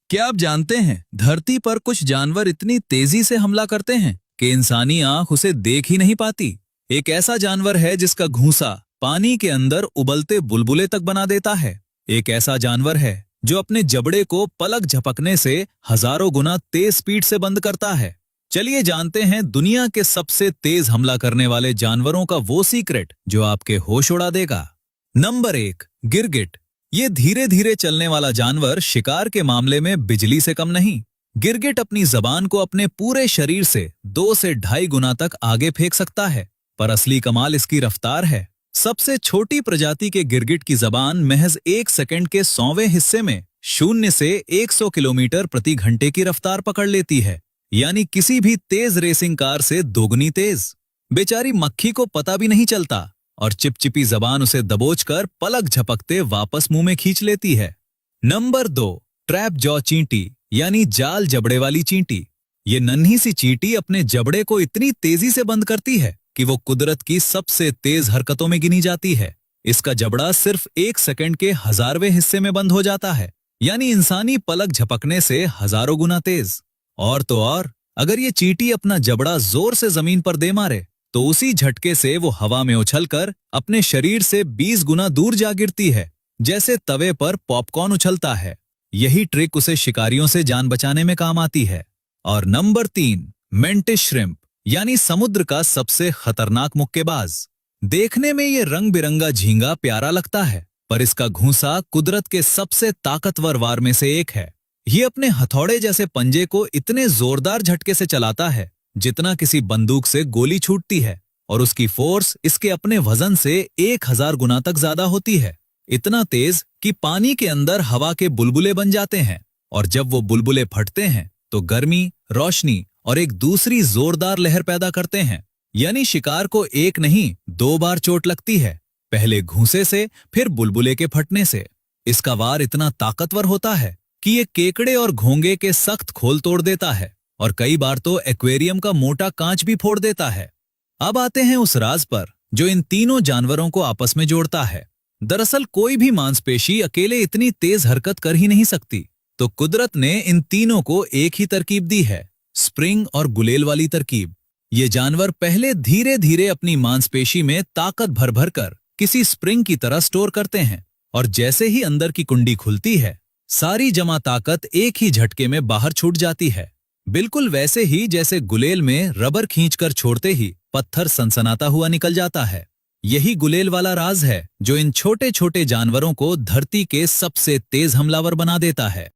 क्या आप जानते हैं धरती पर कुछ जानवर इतनी तेजी से हमला करते हैं कि इंसानी आंख उसे देख ही नहीं पाती। एक ऐसा जानवर है जिसका घूंसा पानी के अंदर उबलते बुलबुले तक बना देता है। एक ऐसा जानवर है जो अपने जबड़े को पलक झपकने से हजारों गुना तेज स्पीड से बंद करता है। चलिए जानते हैं दुनिया के सबसे तेज हमला करने वाले जानवरों का वो सीक्रेट जो आपके होश उड़ा देगा। नंबर 1, गिरगिट। ये धीरे धीरे चलने वाला जानवर शिकार के मामले में बिजली से कम नहीं। गिरगिट अपनी जबान को अपने पूरे शरीर से 2 से 2.5 गुना तक आगे फेंक सकता है, पर असली कमाल इसकी रफ्तार है। सबसे छोटी प्रजाति के गिरगिट की जबान महज 1 सेकंड के 100वें हिस्से में 0 से 100 किलोमीटर प्रति घंटे की रफ्तार पकड़ लेती है, यानी किसी भी तेज रेसिंग कार से दोगुनी तेज। बेचारी मक्खी को पता भी नहीं चलता और चिपचिपी जबान उसे दबोचकर पलक झपकते वापस मुंह में खींच लेती है। नंबर 2, ट्रैप जॉ चींटी यानी जाल जबड़े वाली चींटी। ये नन्ही सी चींटी अपने जबड़े को इतनी तेजी से बंद करती है कि वो कुदरत की सबसे तेज हरकतों में गिनी जाती है। इसका जबड़ा सिर्फ 1 सेकंड के 1000वें हिस्से में बंद हो जाता है, यानी इंसानी पलक झपकने से हजारों गुना तेज। और तो और, अगर ये चींटी अपना जबड़ा जोर से जमीन पर दे मारे तो उसी झटके से वो हवा में उछलकर अपने शरीर से 20 गुना दूर जा गिरती है, जैसे तवे पर पॉपकॉर्न उछलता है। यही ट्रिक उसे शिकारियों से जान बचाने में काम आती है। और नंबर 3, मेंटिस श्रिम्प यानी समुद्र का सबसे खतरनाक मुक्केबाज। देखने में ये रंग बिरंगा झींगा प्यारा लगता है, पर इसका घूंसा कुदरत के सबसे ताकतवर वार में से एक है। ये अपने हथौड़े जैसे पंजे को इतने जोरदार झटके से चलाता है जितना किसी बंदूक से गोली छूटती है, और उसकी फोर्स इसके अपने वजन से 1000 गुना तक ज्यादा होती है। इतना तेज कि पानी के अंदर हवा के बुलबुले बन जाते हैं, और जब वो बुलबुले फटते हैं तो गर्मी, रोशनी और एक दूसरी जोरदार लहर पैदा करते हैं। यानी शिकार को एक नहीं 2 बार चोट लगती है, पहले घूंसे से फिर बुलबुले के फटने से। इसका वार इतना ताकतवर होता है कि ये केकड़े और घोंगे के सख्त खोल तोड़ देता है, और कई बार तो एक्वेरियम का मोटा कांच भी फोड़ देता है। अब आते हैं उस राज पर जो इन तीनों जानवरों को आपस में जोड़ता है। दरअसल कोई भी मांसपेशी अकेले इतनी तेज हरकत कर ही नहीं सकती, तो कुदरत ने इन तीनों को एक ही तरकीब दी है, स्प्रिंग और गुलेल वाली तरकीब। ये जानवर पहले धीरे धीरे अपनी मांसपेशी में ताकत भर भर कर किसी स्प्रिंग की तरह स्टोर करते हैं, और जैसे ही अंदर की कुंडी खुलती है सारी जमा ताकत एक ही झटके में बाहर छूट जाती है। बिल्कुल वैसे ही जैसे गुलेल में रबर खींचकर छोड़ते ही पत्थर सनसनाता हुआ निकल जाता है। यही गुलेल वाला राज है जो इन छोटे छोटे जानवरों को धरती के सबसे तेज हमलावर बना देता है।